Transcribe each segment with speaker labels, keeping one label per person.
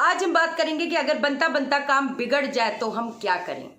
Speaker 1: आज हम बात करेंगे कि अगर बनता बनता काम बिगड़ जाए तो हम क्या करें।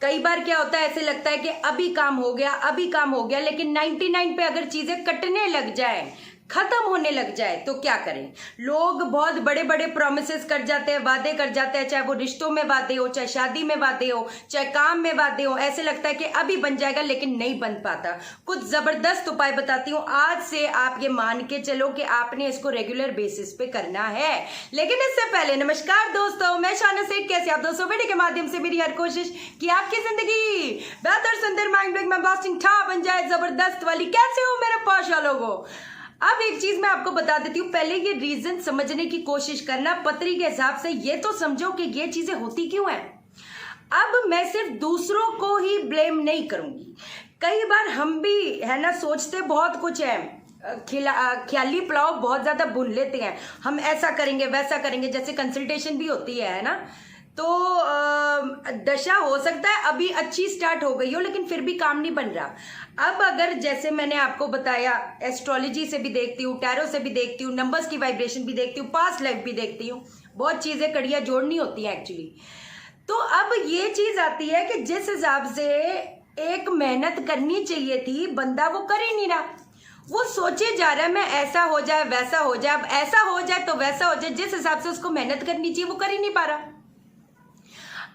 Speaker 1: कई बार क्या होता है, ऐसे लगता है कि अभी काम हो गया, लेकिन 99 पे अगर चीजें कटने लग जाए, खत्म होने लग जाए तो क्या करें। लोग बहुत बड़े बड़े प्रोमिसेस कर जाते हैं, वादे कर जाते हैं, चाहे वो रिश्तों में वादे हो, चाहे शादी में वादे हो, चाहे काम में वादे हो। ऐसे लगता है कि अभी बन जाएगा लेकिन नहीं बन पाता। कुछ जबरदस्त उपाय बताती हूँ, आज से आप ये मान के चलो कि आपने इसको रेगुलर बेसिस पे करना है। लेकिन इससे पहले नमस्कार दोस्तों, मैं शाना सेठ। कैसे आप दोस्तों? वीडियो के माध्यम से मेरी हर कोशिश कि आपकी जिंदगी बेहतर, सुंदर, माइंड ब्लोइंग, बास्टिंग ठा बन जाए, जबरदस्त वाली। कैसे हो मेरे पाशा लोगों? अब एक चीज मैं आपको बता देती हूँ, पहले ये रीजन समझने की कोशिश करना पत्री के हिसाब से। ये तो समझो कि ये चीजें होती क्यों हैं। अब मैं सिर्फ दूसरों को ही ब्लेम नहीं करूंगी। कई बार हम भी है ना सोचते बहुत कुछ है, ख्याली पुलाव बहुत ज्यादा भून लेते हैं। हम ऐसा करेंगे वैसा करेंगे, जैसे कंसल्टेशन भी होती है ना, तो दशा हो सकता है अभी अच्छी स्टार्ट हो गई हो लेकिन फिर भी काम नहीं बन रहा। अब अगर जैसे मैंने आपको बताया, एस्ट्रोलॉजी से भी देखती हूँ, टैरो से भी देखती हूँ, नंबर्स की वाइब्रेशन भी देखती हूँ, पास्ट लाइफ भी देखती हूँ, बहुत चीजें कड़ियाँ जोड़नी होती हैं एक्चुअली। तो अब ये चीज आती है कि जिस हिसाब से एक मेहनत करनी चाहिए थी, बंदा वो कर ही नहीं रहा। वो सोचे जा रहा है मैं ऐसा हो जाए वैसा हो जाए, अब ऐसा हो जाए तो वैसा हो जाए। जिस हिसाब से उसको मेहनत करनी चाहिए वो कर ही नहीं पा रहा।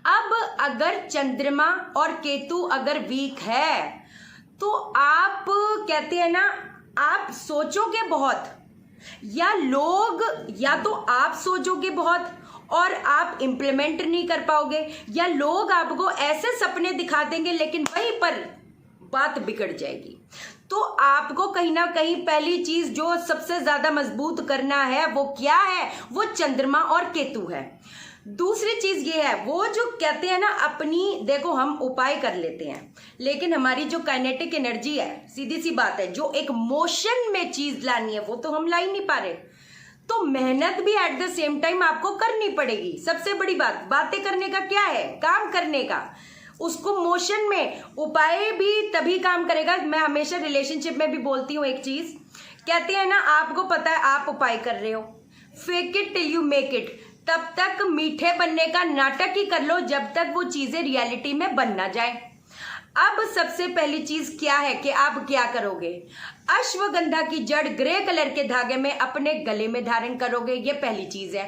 Speaker 1: अब अगर चंद्रमा और केतु अगर वीक है तो आप कहते हैं ना, आप सोचोगे बहुत, या लोग, या तो आप सोचोगे बहुत और आप इंप्लीमेंट नहीं कर पाओगे, या लोग आपको ऐसे सपने दिखा देंगे लेकिन वहीं पर बात बिगड़ जाएगी। तो आपको कहीं ना कहीं पहली चीज जो सबसे ज्यादा मजबूत करना है वो क्या है, वो चंद्रमा और केतु है। दूसरी चीज ये है, वो जो कहते हैं ना अपनी, देखो हम उपाय कर लेते हैं लेकिन हमारी जो काइनेटिक एनर्जी है, सीधी सी बात है, जो एक मोशन में चीज लानी है वो तो हम ला ही नहीं पा रहे। तो मेहनत भी एट द सेम टाइम आपको करनी पड़ेगी। सबसे बड़ी बात बातें करने का क्या है, काम करने का, उसको मोशन में। उपाय भी तभी काम करेगा। मैं हमेशा रिलेशनशिप में भी बोलती हूँ एक चीज, कहते हैं ना, आपको पता है आप उपाय कर रहे हो, fake it till you make it. तब तक मीठे बनने का नाटक ही कर लो जब तक वो चीजें रियलिटी में बन ना जाए। अब सबसे पहली चीज क्या है कि आप क्या करोगे, अश्वगंधा की जड़ ग्रे कलर के धागे में अपने गले में धारण करोगे, ये पहली चीज है।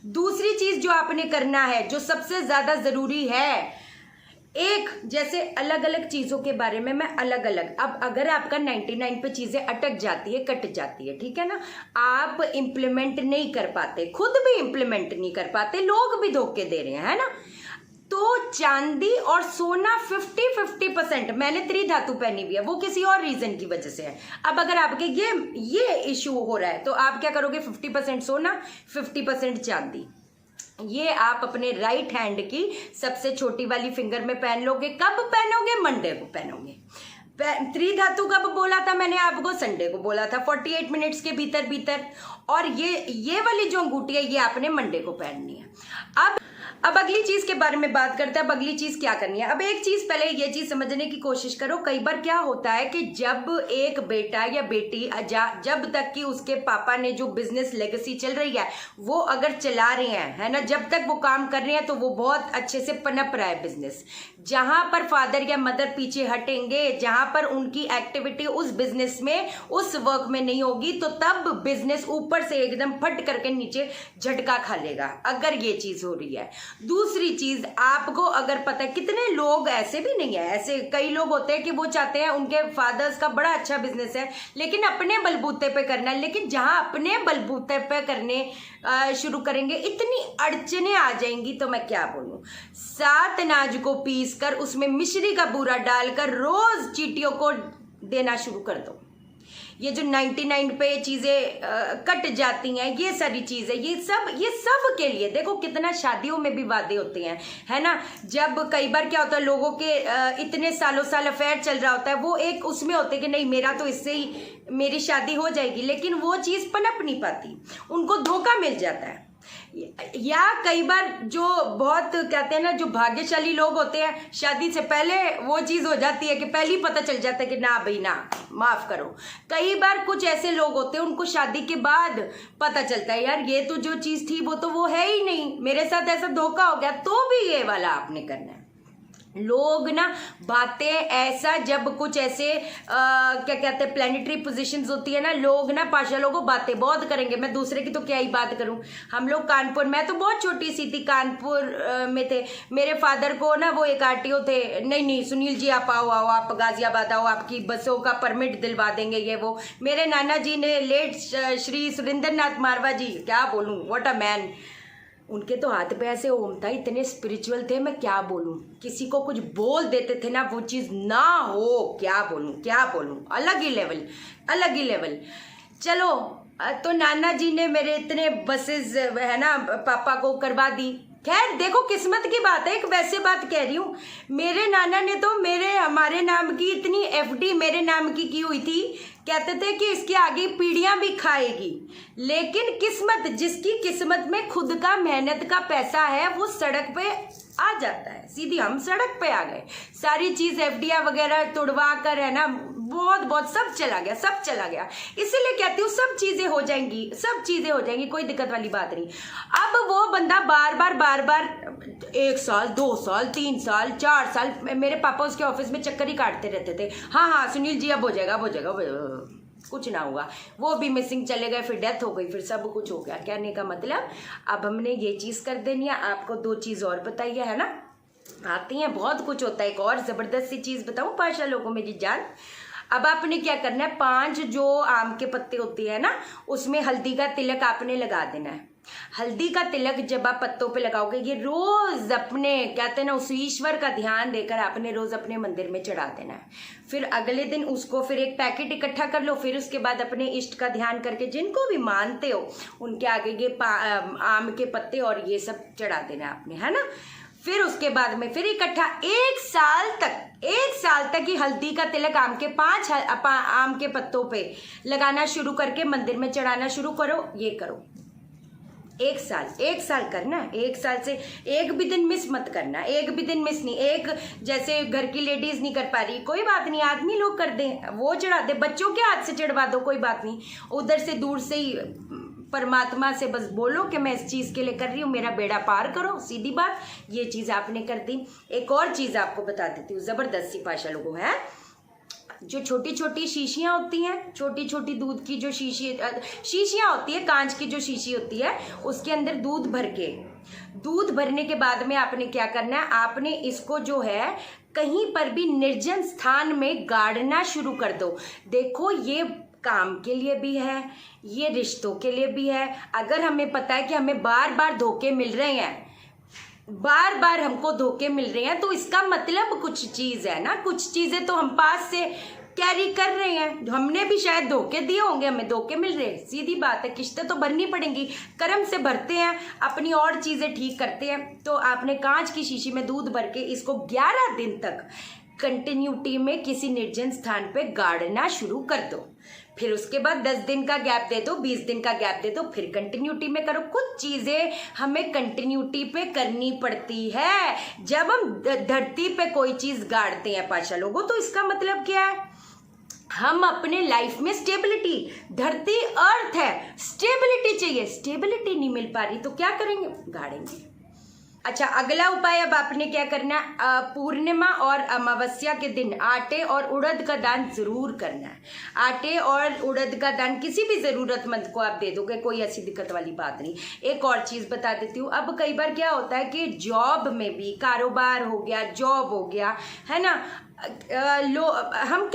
Speaker 1: दूसरी चीज जो आपने करना है, जो सबसे ज्यादा जरूरी है, एक जैसे अलग अलग चीजों के बारे में मैं अलग अलग, अब अगर आपका 99 पे चीजें अटक जाती है, कट जाती है, ठीक है ना, आप इंप्लीमेंट नहीं कर पाते, खुद भी इंप्लीमेंट नहीं कर पाते, लोग भी धोखे दे रहे हैं, है ना, तो चांदी और सोना 50-50%। मैंने त्रिधातु पहनी हुई है, वो किसी और रीजन की वजह से है। अब अगर आपके ये इश्यू हो रहा है तो आप क्या करोगे, 50% सोना 50% चांदी, ये आप अपने राइट हैंड की सबसे छोटी वाली फिंगर में पहन लोगे। कब पहनोगे, मंडे को पहनोगे। त्रिधातु कब बोला था मैंने आपको, संडे को बोला था, 48 मिनट्स के भीतर भीतर। और ये वाली जो अंगूठी है ये आपने मंडे को पहननी है। अब अगली चीज के बारे में बात करते हैं। अब अगली चीज क्या करनी है। अब एक चीज पहले ये चीज समझने की कोशिश करो, कई बार क्या होता है कि जब एक बेटा या बेटी, जब तक कि उसके पापा ने जो बिजनेस लेगेसी चल रही है वो अगर चला रहे हैं, है ना, जब तक वो काम कर रहे हैं तो वो बहुत अच्छे से पनप रहा है बिजनेस। जहां पर फादर या मदर पीछे हटेंगे, जहां पर उनकी एक्टिविटी उस बिजनेस में, उस वर्क में नहीं होगी, तो तब बिजनेस ऊपर से एकदम फट करके नीचे झटका खा लेगा, अगर ये चीज हो रही है। दूसरी चीज, आपको अगर पता है, कितने लोग ऐसे भी नहीं है, ऐसे कई लोग होते हैं कि वो चाहते हैं उनके फादर्स का बड़ा अच्छा बिजनेस है लेकिन अपने बलबूते पे करना है, लेकिन जहां अपने बलबूते पे करने शुरू करेंगे इतनी अड़चने आ जाएंगी, तो मैं क्या बोलूं। 7 अनाज को पीस कर उसमें मिश्री का बूरा डालकर रोज चींटियों को देना शुरू कर दो। ये जो 99 पे चीजें कट जाती हैं, ये सारी चीजें, ये सब के लिए देखो कितना शादियों में भी वादे होते हैं, है ना। जब कई बार क्या होता है, लोगों के इतने सालों साल अफेयर चल रहा होता है, वो एक उसमें होते कि नहीं मेरा तो इससे ही मेरी शादी हो जाएगी, लेकिन वो चीज पनप नहीं पाती, उनको धोखा मिल जाता है। या कई बार जो बहुत कहते हैं ना, जो भाग्यशाली लोग होते हैं, शादी से पहले वो चीज़ हो जाती है कि पहले ही पता चल जाता है कि ना भाई ना, माफ़ करो। कई बार कुछ ऐसे लोग होते हैं उनको शादी के बाद पता चलता है यार ये तो जो चीज़ थी वो तो वो है ही नहीं, मेरे साथ ऐसा धोखा हो गया, तो भी ये वाला आपने करना है। लोग ना बातें ऐसा, जब कुछ ऐसे क्या कहते हैं प्लानिटरी पोजीशंस होती है ना, लोग ना पाशा लोगों बातें बहुत करेंगे। मैं दूसरे की तो क्या ही बात करूं। हम लोग कानपुर, मैं तो बहुत छोटी सी थी, कानपुर में थे। मेरे फादर को ना वो एक आरटीओ थे, नहीं सुनील जी आप आओ आप गाजियाबाद आओ, आपकी बसों का परमिट दिलवा देंगे ये वो। मेरे नाना जी ने लेट श्री सुरेंद्र नाथ मारवा जी, क्या बोलूं, व्हाट अ मैन। उनके तो हाथ पे ऐसे ओम था, इतने स्पिरिचुअल थे, मैं क्या बोलूं। किसी को कुछ बोल देते थे ना, वो चीज़ ना हो, क्या बोलूं, अलग ही लेवल। चलो, तो नाना जी ने मेरे इतने बसेस है ना पापा को करवा दी। खैर देखो किस्मत की बात है, एक वैसे बात कह रही हूँ। मेरे नाना ने तो हमारे नाम की इतनी एफडी मेरे नाम की हुई थी, कहते थे कि इसकी आगे पीढ़ियां भी खाएगी। लेकिन किस्मत, जिसकी किस्मत में खुद का मेहनत का पैसा है वो सड़क पे आ जाता है। सीधी हम सड़क पे आ गए, सारी चीज एफडिया वगैरह तुड़वा कर है ना, बहुत सब चला गया। इसीलिए कहती हूँ सब चीजें हो जाएंगी, कोई दिक्कत वाली बात नहीं। अब वो बंदा बार बार 1 साल 2 साल 3 साल 4 साल, मेरे पापा उसके ऑफिस में चक्कर ही काटते रहते थे। हाँ सुनील जी अब हो जाएगा, कुछ ना हुआ। वो भी मिसिंग चले गए, फिर डेथ हो गई, फिर सब कुछ हो गया। कहने का मतलब अब हमने ये चीज कर देनी है। आपको 2 चीज और बताइए है ना, आती हैं, बहुत कुछ होता है। एक और जबरदस्त सी चीज बताऊं पाशा लोगों, मेरी जान। अब आपने क्या करना है, 5 जो आम के पत्ते होते हैं ना, उसमें हल्दी का तिलक आपने लगा देना है। हल्दी का तिलक जब आप पत्तों पे लगाओगे, ये रोज अपने कहते हैं ना उस ईश्वर का ध्यान देकर आपने रोज अपने मंदिर में चढ़ा देना है। फिर अगले दिन उसको फिर एक पैकेट इकट्ठा कर लो। फिर उसके बाद अपने इष्ट का ध्यान करके, जिनको भी मानते हो उनके आगे ये आम के पत्ते और ये सब चढ़ा देना आपने, है ना। फिर उसके बाद में फिर इकट्ठा 1 साल तक ही हल्दी का तिलक आम के 5 आम के पत्तों पे लगाना शुरू करके मंदिर में चढ़ाना शुरू करो। ये करो 1 साल करना। 1 साल से एक भी दिन मिस मत करना, एक भी दिन मिस नहीं। एक जैसे घर की लेडीज नहीं कर पा रही, कोई बात नहीं, आदमी लोग कर दें, वो चढ़ा दे, बच्चों के हाथ से चढ़वा दो, कोई बात नहीं। उधर से दूर से ही परमात्मा से बस बोलो कि मैं इस चीज के लिए कर रही हूँ, मेरा बेड़ा पार करो, सीधी बात। ये चीज आपने कर दी। एक और चीज आपको बता देती हूँ, जबरदस्त सी पाशा लोगों है। जो छोटी छोटी शीशियां होती हैं, छोटी दूध की जो शीशियां होती है, कांच की जो शीशी होती है, उसके अंदर दूध भरने के बाद में आपने क्या करना है, आपने इसको जो है कहीं पर भी निर्जन स्थान में गाड़ना शुरू कर दो। देखो ये काम के लिए भी है, ये रिश्तों के लिए भी है। अगर हमें पता है कि हमें बार धोखे मिल रहे हैं, हमको धोखे मिल रहे हैं, तो इसका मतलब कुछ चीज है ना, कुछ चीजें तो हम पास से कैरी कर रहे हैं। हमने भी शायद धोखे दिए होंगे, हमें धोखे मिल रहे हैं, सीधी बात है। किस्तें तो भरनी पड़ेंगी, कर्म से भरते हैं, अपनी और चीजें ठीक करते हैं। तो आपने कांच की शीशी में दूध भर के इसको 11 दिन तक कंटिन्यूटी में किसी निर्जन स्थान पे गाड़ना शुरू कर दो। फिर उसके बाद 10 दिन का गैप दे दो, 20 दिन का गैप दे दो, फिर कंटिन्यूटी में करो। कुछ चीजें हमें कंटिन्यूटी पे करनी पड़ती है। जब हम धरती पे कोई चीज गाड़ते हैं पाशा लोगों, तो इसका मतलब क्या है, हम अपने लाइफ में स्टेबिलिटी, धरती अर्थ है, स्टेबिलिटी चाहिए, स्टेबिलिटी नहीं मिल पा रही तो क्या करेंगे, गाड़ेंगे। अच्छा, अगला उपाय अब आपने क्या करना है, पूर्णिमा और अमावस्या के दिन आटे और उड़द का दान जरूर करना है। आटे और उड़द का दान किसी भी जरूरतमंद को आप दे दोगे, कोई ऐसी दिक्कत वाली बात नहीं। एक और चीज बता देती हूँ, अब कई बार क्या होता है कि जॉब में भी, कारोबार हो गया, जॉब हो गया, है ना, हम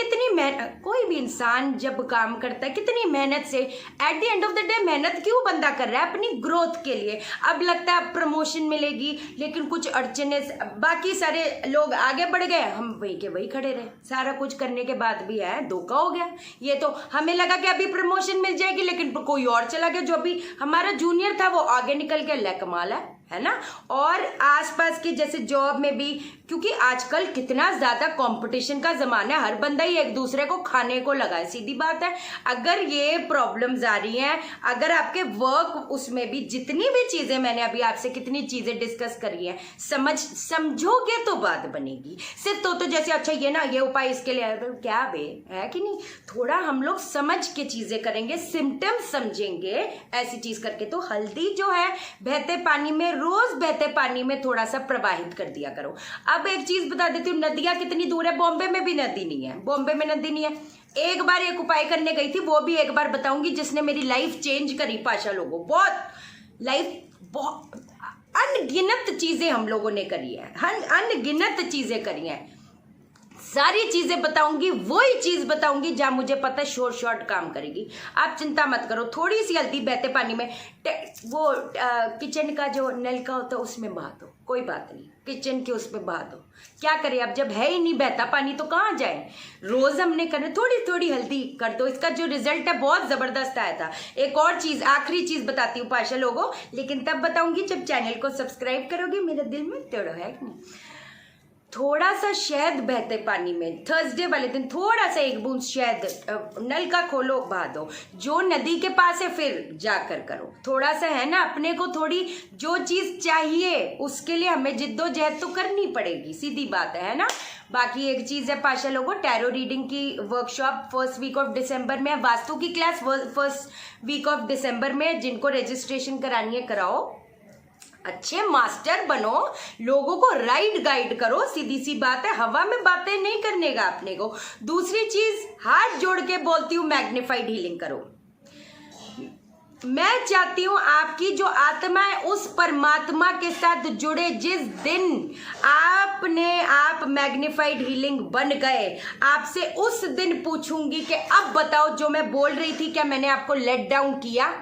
Speaker 1: कोई भी इंसान जब काम करता है कितनी मेहनत से, at the end of the day मेहनत क्यों बंदा कर रहा है, अपनी ग्रोथ के लिए। अब लगता है प्रमोशन मिलेगी, लेकिन कुछ अड़चने, बाकी सारे लोग आगे बढ़ गए, हम वही के वही खड़े रहे। सारा कुछ करने के बाद भी है, धोखा हो गया। ये तो हमें लगा कि अभी प्रमोशन मिल जाएगी, लेकिन कोई और चला गया, जो अभी हमारा जूनियर था वो आगे निकल गया। ले कमाल है ना। और आसपास के जैसे जॉब में भी, क्योंकि आजकल कितना ज्यादा कंपटीशन का जमाना है, हर बंदा ही एक दूसरे को खाने को लगा है, सीधी बात है। अगर ये प्रॉब्लम्स आ रही हैं, अगर आपके वर्क उसमें भी जितनी भी चीजें मैंने अभी आपसे कितनी चीजें डिस्कस करी है, समझोगे तो बात बनेगी। सिर्फ तो जैसे अच्छा ये ना ये उपाय इसके लिए क्या बे है कि नहीं, थोड़ा हम लोग समझ के चीजें करेंगे, सिम्टम्स समझेंगे, ऐसी चीज करके। तो हल्दी जो है बहते पानी में, रोज बहते पानी में थोड़ा सा प्रवाहित कर दिया करो। अब एक चीज बता देती हूँ, नदियां कितनी दूर है, बॉम्बे में भी नदी नहीं है, बॉम्बे में नदी नहीं है। एक बार एक उपाय करने गई थी, वो भी एक बार बताऊंगी, जिसने मेरी लाइफ चेंज करी पाशा लोगों, बहुत अनगिनत चीजें हम लोगों ने करी है, अनगिनत चीजें करी हैं। सारी चीजें बताऊंगी, वही चीज बताऊंगी जहां मुझे पता है शॉर्ट काम करेगी। आप चिंता मत करो, थोड़ी सी हल्दी बहते पानी में, वो किचन का जो नल का होता है उसमें बहा दो, कोई बात नहीं, किचन के उसमें बहा दो। क्या करें अब, जब है ही नहीं बहता पानी तो कहाँ जाए। रोज हमने करना, थोड़ी थोड़ी हल्दी कर दो, इसका जो रिजल्ट है बहुत जबरदस्त आया था। एक और चीज, आखिरी चीज बताती हूँ पाशा लोगों, लेकिन तब बताऊंगी जब चैनल को सब्सक्राइब करोगे। मेरे दिल में तोड़ो है कि नहीं, थोड़ा सा शहद बहते पानी में थर्सडे वाले दिन, थोड़ा सा एक बूंद शहद, नल का खोलो बहा दो, जो नदी के पास है फिर जाकर करो। थोड़ा सा है ना, अपने को थोड़ी जो चीज चाहिए उसके लिए हमें जिद्दोजहद तो करनी पड़ेगी, सीधी बात है ना। बाकी एक चीज है पाशा लोगों, टैरो रीडिंग की workshop first week of December में, वास्तु की class first week of December में, जिनको रजिस्ट्रेशन करानी है कराओ, अच्छे मास्टर बनो, लोगों को राइट गाइड करो, सीधी सी बात है, हवा में बातें नहीं करने का अपने को। दूसरी चीज, हाथ जोड़ के बोलती हूँ, मैग्नीफाइड हीलिंग करो। मैं चाहती हूं आपकी जो आत्मा है उस परमात्मा के साथ जुड़े। जिस दिन आप मैग्नीफाइड हीलिंग बन गए, आपसे उस दिन पूछूंगी कि अब बताओ जो मैं बोल रही थी क्या मैंने आपको लेट डाउन किया।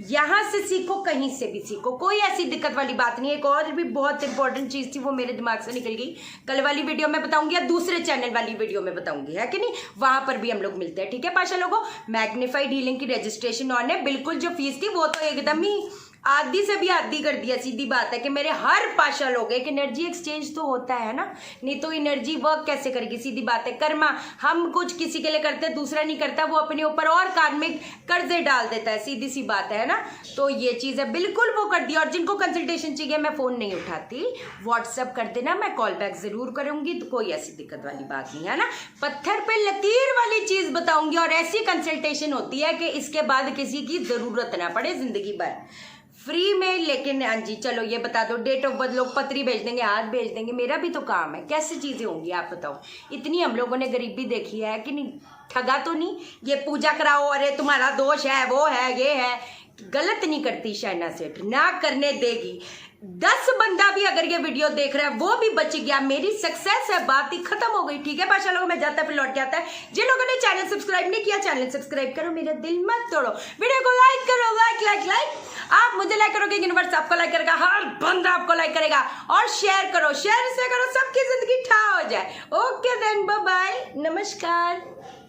Speaker 1: यहां से सीखो, कहीं से भी सीखो, कोई ऐसी दिक्कत वाली बात नहीं है। एक और भी बहुत इंपॉर्टेंट चीज थी, वो मेरे दिमाग से निकल गई, कल वाली वीडियो में बताऊंगी या दूसरे चैनल वाली वीडियो में बताऊंगी, है कि नहीं, वहां पर भी हम लोग मिलते हैं। ठीक है पाशा लोगों, मैग्नीफाइड हीलिंग की रजिस्ट्रेशन ऑन है, बिल्कुल जो फीस थी वो तो एकदम ही आधी से भी आधी कर दिया। सीधी बात है कि मेरे हर पाशा लोग, एक एनर्जी एक्सचेंज तो होता है ना, नहीं तो एनर्जी वर्क कैसे करेगी। सीधी बात है, कर्मा हम कुछ किसी के लिए करते हैं, दूसरा नहीं करता, वो अपने ऊपर और कार्मिक कर्जे डाल देता है, सीधी सी बात है ना। तो ये चीज है, बिल्कुल वो कर दिया। और जिनको कंसल्टेशन चाहिए, मैं फोन नहीं उठाती, व्हाट्सएप कर देना, मैं कॉल बैक जरूर करूंगी, तो कोई ऐसी दिक्कत वाली बात नहीं है ना। पत्थर पे लकीर वाली चीज बताऊंगी, और ऐसी कंसल्टेशन होती है कि इसके बाद किसी की जरूरत ना पड़े जिंदगी भर, फ्री में। लेकिन हाँ जी, चलो ये बता दो, डेट ऑफ बर्थ लोग पत्री भेज देंगे, हाथ भेज देंगे, मेरा भी तो काम है, कैसी चीजें होंगी आप बताओ। इतनी हम लोगों ने गरीबी देखी है कि नहीं, ठगा तो नहीं, ये पूजा कराओ, अरे तुम्हारा दोष है, वो है, ये है, गलत नहीं करती शहना सेठ, ना करने देगी। 10 बंदा भी अगर ये वीडियो देख रहा है वो भी बच गया, मेरी सक्सेस है, बात ही खत्म हो गई। ठीक है पाशा लोगों, मैं जाता फिर लौट के आता है। जिन लोगों ने चैनल सब्सक्राइब नहीं किया, चैनल सब्सक्राइब करो, मेरा दिल मत तोड़ो, वीडियो को लाइक करो, लाइक। आप मुझे लाइक करोगे, यूनिवर्स आपको लाइक करेगा, हर बंदा आपको लाइक करेगा, और शेयर करो, शेयर से करो, सबकी जिंदगी ठा हो जाए। ओके देन, बाय बाय, नमस्कार।